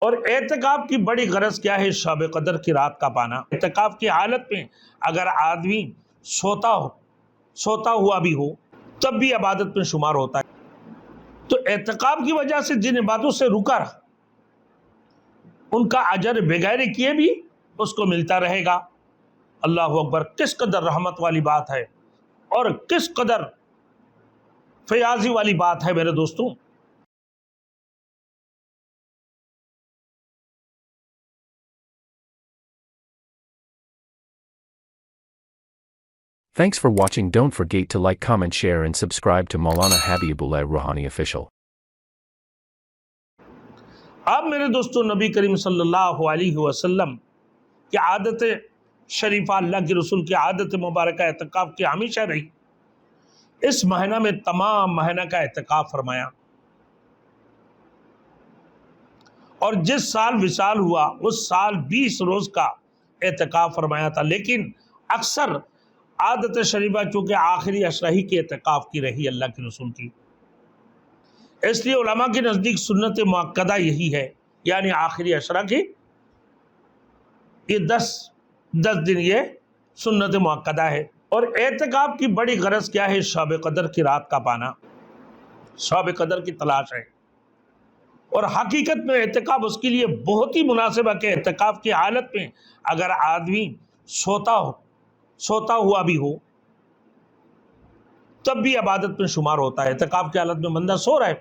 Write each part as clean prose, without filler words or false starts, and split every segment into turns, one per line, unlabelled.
اور اعتکاف کی بڑی غرض کیا ہے؟ شب قدر کی رات کا پانا۔ اعتکاف کی حالت میں اگر آدمی سوتا ہوا بھی ہو تب بھی عبادت میں شمار ہوتا ہے۔ تو اعتکاف کی وجہ سے جن عبادتوں سے رکا رہا ان کا اجر بغیر کیے بھی اس کو ملتا رہے گا۔ اللہ اکبر! کس قدر رحمت والی بات ہے اور کس قدر فیاضی والی بات ہے میرے دوستوں۔
Thanks for watching. Don't forget to like, comment, share and subscribe to Maulana Habibullah Rouhani Official.
اب میرے دوستوں نبی کریم صلی اللہ علیہ وسلم کی عادت شریفہ، اللہ کے رسول کی عادت مبارکہ اعتکاف کی ہمیشہ رہی۔ اس مہینہ میں تمام مہینہ کا اعتکاف فرمایا، اور جس سال وصال ہوا اس سال 20 روز کا اعتکاف فرمایا تھا، لیکن اکثر عادت شریفہ چونکہ آخری عشرہ ہی کے اعتکاف کی رہی اللہ کے رسول کی، اس لیے علماء کے نزدیک سنت مؤکدہ یہی ہے، یعنی آخری عشرہ کی یہ 10 دن یہ سنت مؤکدہ ہے۔ اور اعتکاف کی بڑی غرض کیا ہے؟ شب قدر کی رات کا پانا، شب قدر کی تلاش ہے۔ اور حقیقت میں اعتکاف اس کے لیے بہت ہی مناسب ہے کہ اعتکاف کی حالت میں اگر آدمی سوتا ہوا بھی ہو تب بھی عبادت میں شمار ہوتا ہے۔ اعتکاف کی حالت میں بندہ سو رہا ہے،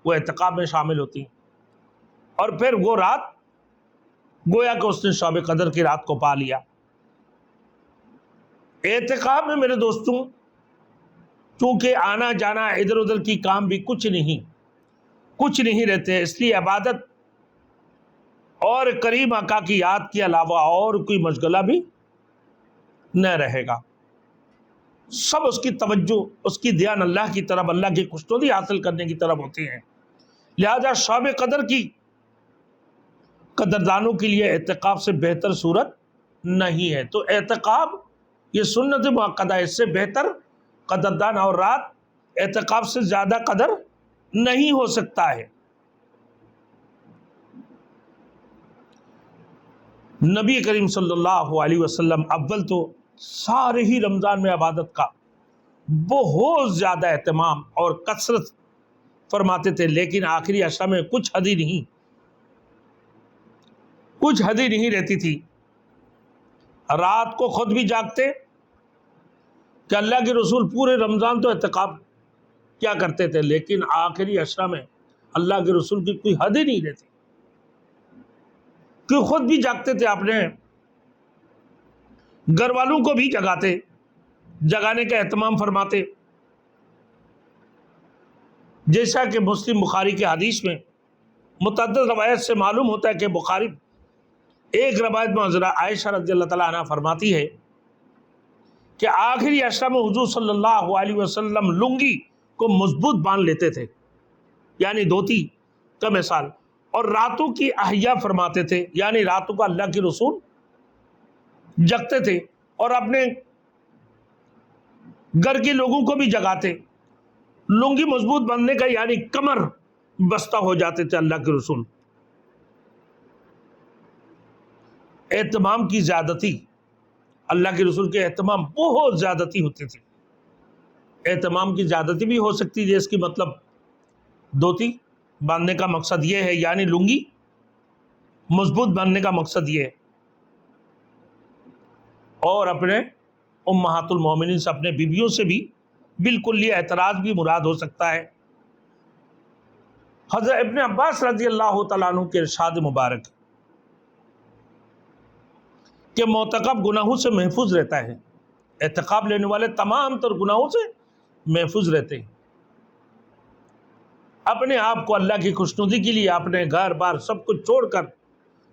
وہ اعتکاف میں شامل ہوتی ہیں، اور پھر وہ رات گویا کہ اس نے شب قدر کی رات کو پا لیا۔ اعتکاف میں میرے دوستوں چونکہ آنا جانا ادھر ادھر کی کام بھی کچھ نہیں رہتے، اس لیے عبادت اور کریم آقا کی یاد کے علاوہ اور کوئی مشغلہ بھی نہ رہے گا۔ سب اس کی توجہ، اس کی دھیان اللہ کی طرف، اللہ کی خوشنودی حاصل کرنے کی طرف ہوتی ہیں۔ لہذا شب قدر کی قدردانوں کے لیے اعتکاف سے بہتر صورت نہیں ہے۔ تو اعتکاف یہ سنت مؤکدہ ہے، اس سے بہتر قدردان اور رات اعتکاف سے زیادہ قدر نہیں ہو سکتا ہے۔ نبی کریم صلی اللہ علیہ وسلم اول تو سارے ہی رمضان میں عبادت کا بہت زیادہ اہتمام اور کثرت فرماتے تھے، لیکن آخری عشرہ میں کچھ حد ہی نہیں رہتی تھی۔ رات کو خود بھی جاگتے کہ اللہ کے رسول پورے رمضان تو اعتکاف کیا کرتے تھے، لیکن آخری عشرہ میں اللہ کے رسول کی کوئی حد ہی نہیں رہتی کہ خود بھی جاگتے تھے، اپنے گھر والوں کو بھی جگانے کا اہتمام فرماتے۔ جیسا کہ مسلم بخاری کے حدیث میں متعدد روایت سے معلوم ہوتا ہے کہ بخاری ایک روایت میں حضرت عائشہ رضی اللہ تعالیٰ عنہ فرماتی ہے کہ آخری عشرہ میں حضور صلی اللہ علیہ وسلم لنگی کو مضبوط باندھ لیتے تھے، یعنی دھوتی کا مثال، اور راتوں کی احیا فرماتے تھے، یعنی راتوں کو اللہ کے رسول جگتے تھے اور اپنے گھر کے لوگوں کو بھی جگاتے۔ لنگی مضبوط باندھنے کا یعنی کمر بستہ ہو جاتے تھے اللہ کے رسول۔ اہتمام کی زیادتی، اللہ کے رسول کے اہتمام بہت زیادتی ہوتی تھی۔ اہتمام کی زیادتی بھی ہو سکتی ہے، اس کی مطلب دھوتی باندھنے کا مقصد یہ ہے، یعنی لنگی مضبوط باندھنے کا مقصد یہ ہے، اور اپنے امہات المومنین سے، اپنے بیویوں سے بھی بالکل یہ اعتراض بھی مراد ہو سکتا ہے۔ حضرت ابن عباس رضی اللہ تعالیٰ عنہ کے ارشاد مبارک کہ معتکف گناہوں سے محفوظ رہتا ہے، اعتکاف لینے والے تمام تر گناہوں سے محفوظ رہتے ہیں۔ اپنے آپ کو اللہ کی خوشنودی کے لیے اپنے گھر بار سب کچھ چھوڑ کر،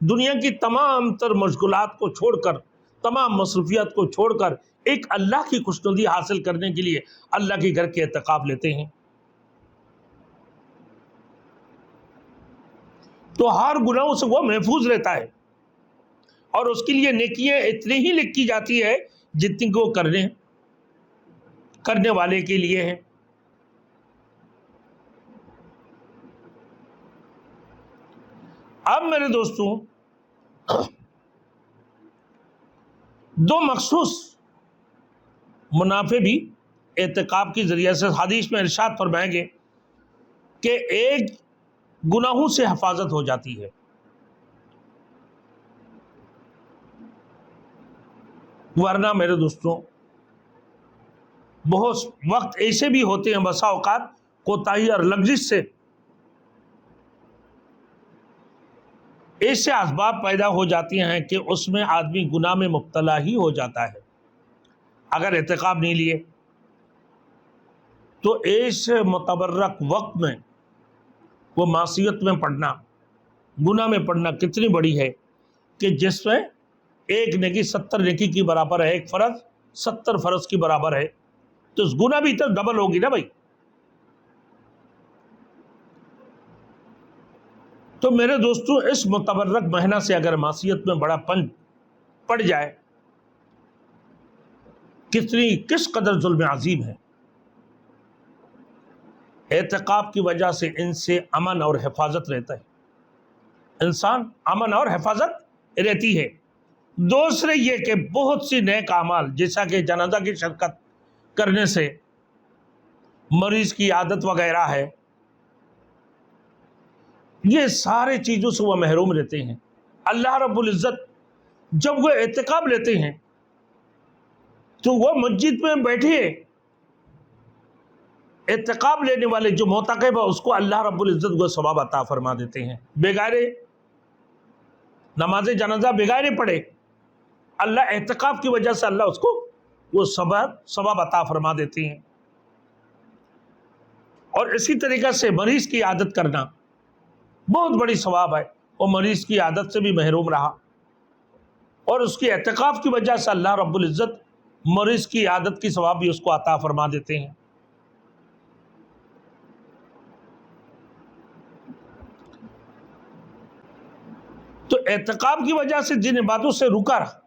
دنیا کی تمام تر مشغولات کو چھوڑ کر، تمام مصروفیات کو چھوڑ کر ایک اللہ کی خوشنودی حاصل کرنے کے لیے اللہ کے گھر کے اعتکاف لیتے ہیں، تو ہر گناہوں سے وہ محفوظ رہتا ہے، اور اس کے لیے نیکیاں اتنی ہی لکھی جاتی ہے جتنی کو کرنے والے کے لیے ہیں۔ اب میرے دوستوں دو مخصوص منافع بھی اعتکاف کی ذریعے سے حدیث میں ارشاد فرمائیں گے کہ ایک گناہوں سے حفاظت ہو جاتی ہے، ورنہ میرے دوستوں بہت وقت ایسے بھی ہوتے ہیں بسا اوقات کوتاہی اور لغزش سے ایسے اسباب پیدا ہو جاتی ہیں کہ اس میں آدمی گناہ میں مبتلا ہی ہو جاتا ہے۔ اگر اعتکاف نہیں لیے تو ایسے متبرک وقت میں وہ معصیت میں پڑنا، گناہ میں پڑنا کتنی بڑی ہے کہ جس میں ایک نیکی 70 نیکی کی برابر ہے، ایک فرض 70 فرض کی برابر ہے، تو اس گناہ بھی تو ڈبل ہوگی نا بھائی۔ تو میرے دوستو اس متبرک مہینہ سے اگر معصیت میں بڑا پن پڑ جائے کس قدر ظلم عظیم ہے۔ اعتکاف کی وجہ سے ان سے امن اور حفاظت رہتا ہے، انسان امن اور حفاظت رہتی ہے۔ دوسرے یہ کہ بہت سی نیک اعمال جیسا کہ جنازہ کی شرکت کرنے سے، مریض کی عادت وغیرہ ہے، یہ سارے چیزوں سے وہ محروم رہتے ہیں۔ اللہ رب العزت جب وہ اعتکاف لیتے ہیں تو وہ مسجد میں بیٹھے اعتکاف لینے والے جو معتکف ہے اس کو اللہ رب العزت وہ ثواب عطا فرما دیتے ہیں، بغیر نماز جنازہ بغیر پڑھے اللہ اعتکاف کی وجہ سے اللہ اس کو وہ ثواب عطا فرما دیتے ہیں۔ اور اسی طریقے سے مریض کی عادت کرنا بہت بڑی ثواب ہے، وہ مریض کی عادت سے بھی محروم رہا اور اس کی اعتکاف کی وجہ سے اللہ رب العزت مریض کی عادت کی ثواب بھی اس کو عطا فرما دیتے ہیں۔ تو اعتکاف کی وجہ سے جن عبادتوں سے رکا رہا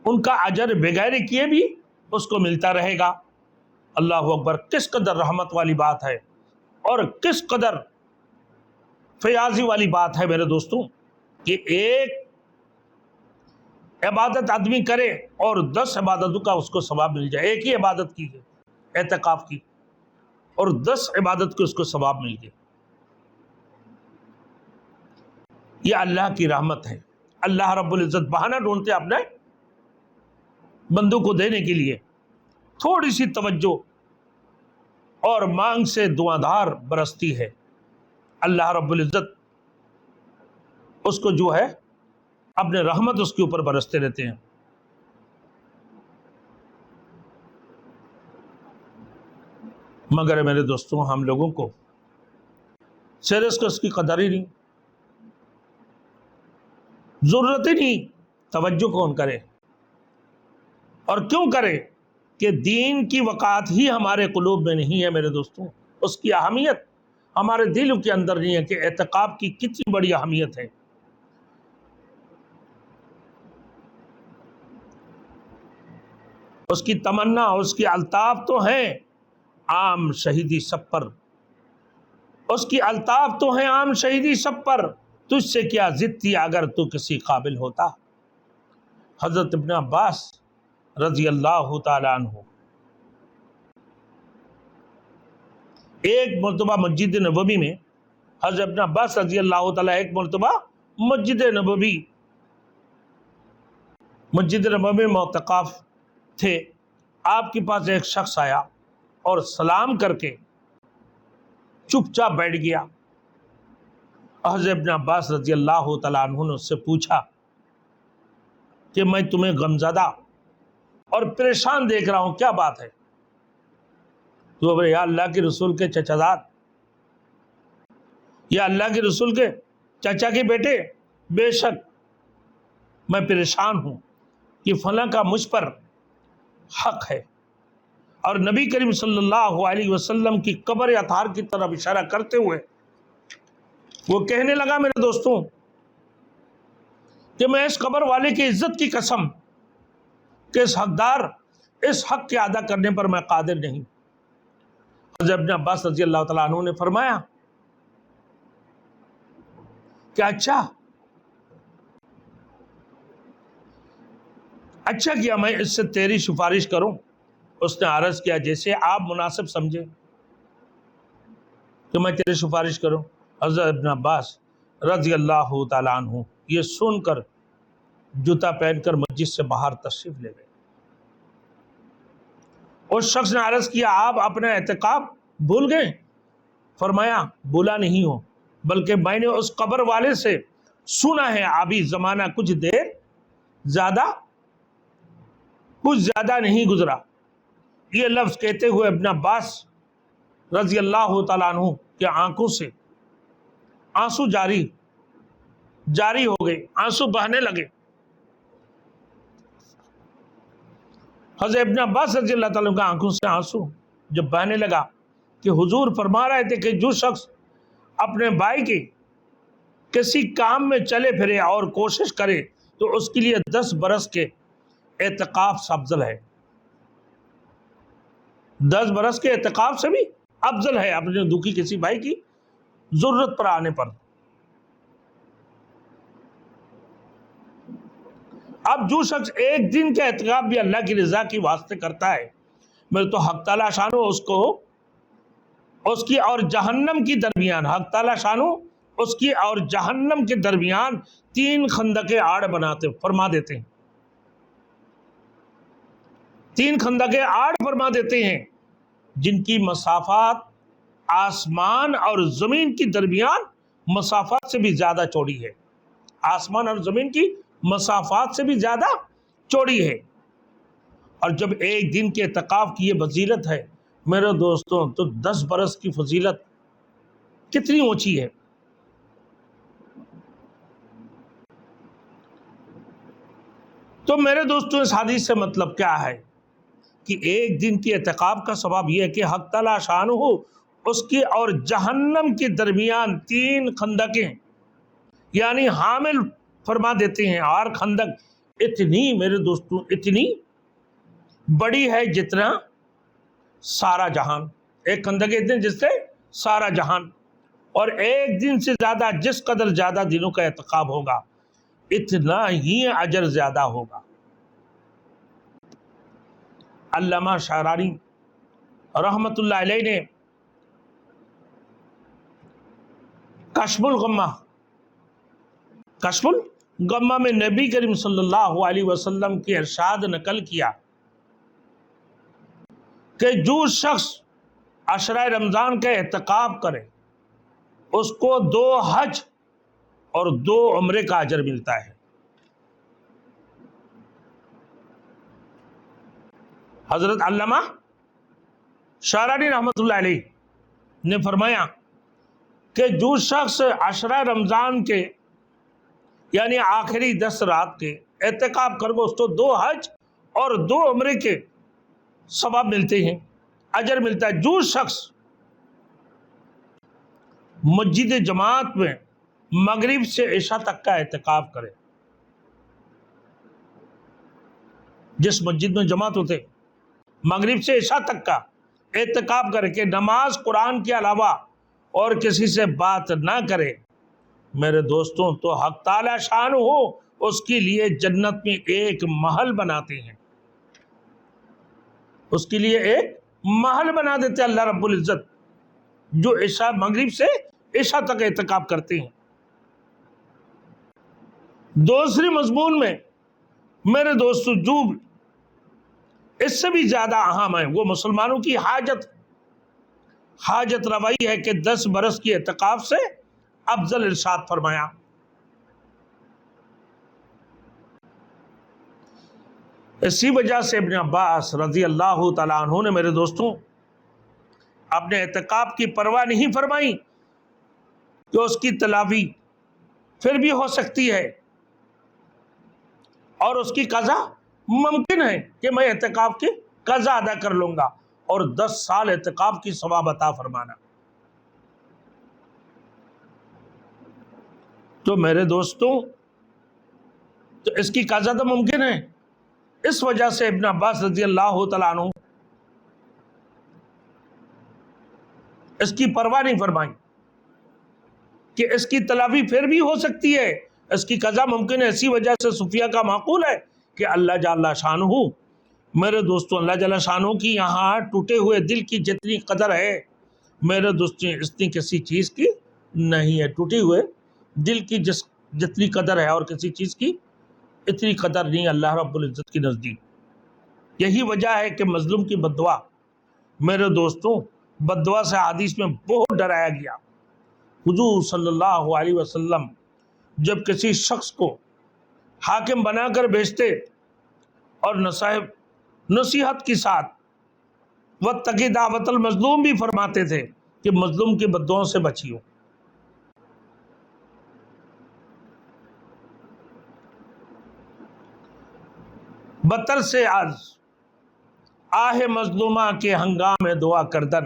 ان کا اجر بغیر کیے بھی اس کو ملتا رہے گا۔ اللہ اکبر، کس قدر رحمت والی بات ہے اور کس قدر فیاضی والی بات ہے میرے دوستوں کہ ایک عبادت آدمی کرے اور 10 عبادتوں کا اس کو ثواب مل جائے۔ ایک ہی عبادت کی ہے اعتکاف کی اور 10 عبادت کے اس کو ثواب مل گئے، یہ اللہ کی رحمت ہے۔ اللہ رب العزت بہانہ ڈھونڈتے اپنے بندوں کو دینے کے لیے، تھوڑی سی توجہ اور مانگ سے دعادار برستی ہے۔ اللہ رب العزت اس کو جو ہے اپنے رحمت اس کے اوپر برستے رہتے ہیں۔ مگر میرے دوستوں ہم لوگوں کو سیرس کو اس کی قدر ہی نہیں، ضرورت ہی نہیں، توجہ کون کرے اور کیوں کرے کہ دین کی وقعت ہی ہمارے قلوب میں نہیں ہے میرے دوستوں، اس کی اہمیت ہمارے دلوں کے اندر نہیں ہے کہ اعتکاف کی کتنی بڑی اہمیت ہے۔ اس کی تمنا، اس کی الطاف تو ہیں عام شہیدی سب پر، اس کی الطاف تو ہیں عام شہیدی سب پر، تجھ سے کیا ضد تھی اگر تو کسی قابل ہوتا۔ حضرت ابن عباس رضی اللہ تعالیٰ عنہ ایک مرتبہ مسجد نبوی میں، حضرت ابن عباس رضی اللہ تعالیٰ ایک مرتبہ مسجد نبوی میں معتکف تھے، آپ کے پاس ایک شخص آیا اور سلام کر کے چپ چاپ بیٹھ گیا۔ حضرت ابن عباس رضی اللہ تعالیٰ عنہ نے اس سے پوچھا کہ میں تمہیں غمزدہ اور پریشان دیکھ رہا ہوں، کیا بات ہے؟ تو بولے یا اللہ کے رسول کے چچا زاد، یا اللہ کے رسول کے چچا کے بیٹے، بے شک میں پریشان ہوں کہ فلاں کا مجھ پر حق ہے۔ اور نبی کریم صلی اللہ علیہ وسلم کی قبر اطہار کی طرف اشارہ کرتے ہوئے وہ کہنے لگا میرے دوستوں کہ میں اس قبر والے کی عزت کی قسم کہ اس حقدار اس حق کے ادا کرنے پر میں قادر نہیں۔ حضرت ابن عباس رضی اللہ تعالیٰ عنہ نے فرمایا کہ اچھا کیا میں اس سے تیری سفارش کروں. اس نے عرض کیا جیسے آپ مناسب سمجھے کہ میں تیری سفارش کروں. حضرت ابن عباس رضی اللہ تعالیٰ عنہ یہ سن کر جوتا پہن کر مسجد سے باہر تشریف لے گئے. اس شخص نے عرض کیا آپ اپنا اعتکاف بھول گئے؟ فرمایا بھولا نہیں ہوں، بلکہ میں نے اس قبر والے سے سنا ہے ابھی زمانہ کچھ زیادہ نہیں گزرا. یہ لفظ کہتے ہوئے ابن عباس رضی اللہ تعالیٰ عنہ کے آنکھوں سے آنسو جاری ہو گئے، آنسو بہنے لگے. حضرت ابن عباس رضی اللہ تعالیٰ عنہ کے آنکھوں سے آنسو جب بہنے لگا کہ حضور فرما رہے تھے کہ جو شخص اپنے بھائی کے کسی کام میں چلے پھرے اور کوشش کرے تو اس کے لیے 10 برس کے اعتکاف سے افضل ہے. 10 برس کے اعتکاف سے بھی افضل ہے اپنے دکھی کسی بھائی کی ضرورت پر آنے پر. اب جو شخص ایک دن کا اعتکاف بھی اللہ کی رضا کی واسطے کرتا ہے، میرے تو حق تعالیٰ شانو اس کی اور جہنم کی درمیان حق تعالیٰ شانو اس کی اور جہنم کے درمیان 3 خندقیں آڑ فرما دیتے ہیں. 3 خندقیں آڑ فرما دیتے ہیں جن کی مسافات آسمان اور زمین کی درمیان مسافات سے بھی زیادہ چوڑی ہے. آسمان اور زمین کی مسافات سے بھی زیادہ چوڑی ہے. اور جب ایک دن کے اعتکاف کی یہ فضیلت ہے میرے دوستوں، تو 10 برس کی فضیلت کتنی اونچی ہے. تو میرے دوستوں اس حدیث سے مطلب کیا ہے کہ ایک دن کی اعتکاف کا ثواب یہ ہے کہ حق تعالیٰ شانہ اس کی اور جہنم کے درمیان 3 خندقیں یعنی حامل فرما دیتے ہیں. اور خندق اتنی میرے دوستوں اتنی بڑی ہے جتنا سارا جہان. ایک خندق اتنے جس سے سارا جہان. اور ایک دن سے زیادہ جس قدر زیادہ دنوں کا اعتکاف ہوگا اتنا ہی اجر زیادہ ہوگا. علامہ شعرانی رحمت اللہ علیہ نے کشف الغمہ میں نبی کریم صلی اللہ علیہ وسلم کی ارشاد نقل کیا کہ جو شخص عشرہ رمضان کا اعتکاف کرے اس کو 2 حج اور 2 عمرے کا اجر ملتا ہے. حضرت علامہ شعرانی رحمت اللہ علیہ نے فرمایا کہ جو شخص عشرہ رمضان کے یعنی آخری 10 رات کے اعتکاف کر گو اس کو 2 حج اور 2 عمرے کے ثواب ملتے ہیں، اجر ملتا ہے. جو شخص مسجد جماعت میں مغرب سے عشاء تک کا اعتکاف کرے، جس مسجد میں جماعت ہوتے مغرب سے عشاء تک کا اعتکاف کرے کہ نماز قرآن کے علاوہ اور کسی سے بات نہ کرے، میرے دوستوں تو حق تعالی شان ہو اس کے لیے جنت میں ایک محل بناتے ہیں. اس کے لیے ایک محل بنا دیتے اللہ رب العزت جو عشاء مغرب سے عشاء تک اعتکاف کرتے ہیں. دوسری مضمون میں میرے دوستو جو اس سے بھی زیادہ اہم ہے وہ مسلمانوں کی حاجت روائی ہے کہ 10 برس کی اعتکاف سے افضل ارشاد فرمایا. اسی وجہ سے ابن عباس رضی اللہ تعالیٰ عنہ نے میرے دوستوں اپنے اعتکاف کی پرواہ نہیں فرمائی کہ اس کی تلافی پھر بھی ہو سکتی ہے اور اس کی قضا ممکن ہے کہ میں اعتکاف کی قضا ادا کر لوں گا اور 10 سال اعتکاف کی ثواب عطا فرمانا. تو میرے دوستوں تو اس کی قضا تو ممکن ہے. اس وجہ سے ابن عباس رضی اللہ تعالیٰ عنہ اس کی پرواہ نہیں فرمائی. کہ اس کی تلافی پھر بھی ہو سکتی ہے، اس کی قضا ممکن ہے۔ اسی وجہ سے صوفیہ کا معقول ہے کہ اللہ جل شانہ، میرے دوستوں، اللہ جل شانہ کی یہاں ٹوٹے ہوئے دل کی جتنی قدر ہے میرے دوستوں اتنی کسی چیز کی نہیں ہے۔ ٹوٹے ہوئے دل کی جتنی قدر ہے اور کسی چیز کی اتنی قدر نہیں اللہ رب العزت کی نزدیک۔ یہی وجہ ہے کہ مظلوم کی بددعا، میرے دوستوں، بددعا سے حدیث میں بہت ڈرایا گیا۔ حضور صلی اللہ علیہ وسلم جب کسی شخص کو حاکم بنا کر بھیجتے اور نصیحت کے ساتھ واتقی دعوت المظلوم بھی فرماتے تھے کہ مظلوم کی بددعاؤں سے بچیو۔ بطر سے آج آہ مظلومہ کے ہنگام دعا کردن،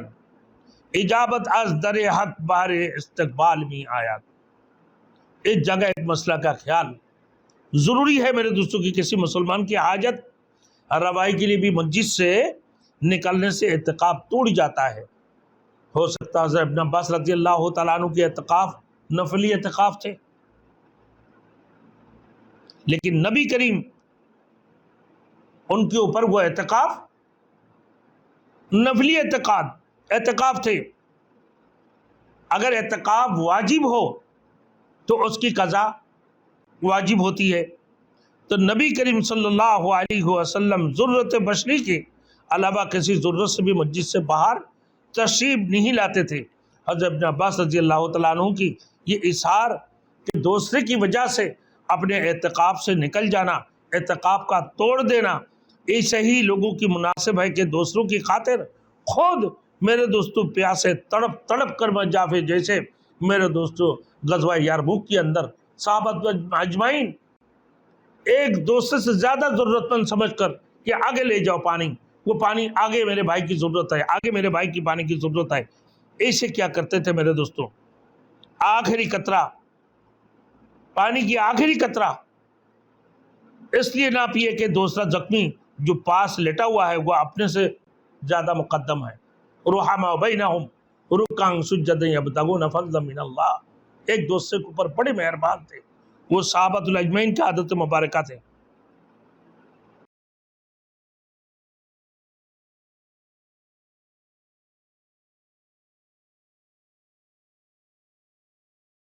اجابت از در حق بار استقبال میں آیا۔ اس جگہ ایک مسئلہ کا خیال ضروری ہے میرے دوستوں کی کسی مسلمان کی حاجت روائی کے لیے بھی مسجد سے نکلنے سے اعتکاف ٹوٹ جاتا ہے۔ ہو سکتا ہے حضرت ابن عباس رضی اللہ تعالیٰ عنہ کے اعتکاف نفلی اعتکاف تھے، لیکن نبی کریم ان کے اوپر وہ اعتکاف نفلی اعتکاف تھے۔ اگر اعتکاف واجب ہو تو اس کی قضا واجب ہوتی ہے۔ تو نبی کریم صلی اللہ علیہ وسلم ضرورت بشری کے علاوہ کسی ضرورت سے بھی مسجد سے باہر تشریف نہیں لاتے تھے۔ حضرت ابن عباس رضی اللہ تعالیٰ عنہ کی یہ اظہار کہ دوسرے کی وجہ سے اپنے اعتکاف سے نکل جانا، اعتکاف کا توڑ دینا، ایسے ہی لوگوں کی مناسب ہے کہ دوسروں کی خاطر خود میرے دوستو پیاسے تڑپ کر مر جاوے، جیسے میرے دوستو غزوہ یرموک کے اندر صحابہ اجمعین ایک دوسرے سے زیادہ ضرورت مند سمجھ کر کہ آگے لے جاؤ پانی، وہ پانی آگے میرے بھائی کی ضرورت ہے، آگے میرے بھائی کی پانی کی ضرورت ہے، ایسے کیا کرتے تھے میرے دوستو؟ آخری قطرہ پانی کی آخری قطرہ اس لیے نہ پیے کہ دوسرا زخمی جو پاس لیٹا ہوا ہے وہ اپنے سے زیادہ مقدم ہے۔ رحماء بینہم رکعا سجدا یبتغون فضلا من اللہ، ایک دوسرے کے اوپر بڑے مہربان تھے۔ وہ صحابۃ الاجمعین کی عادت مبارکہ تھے۔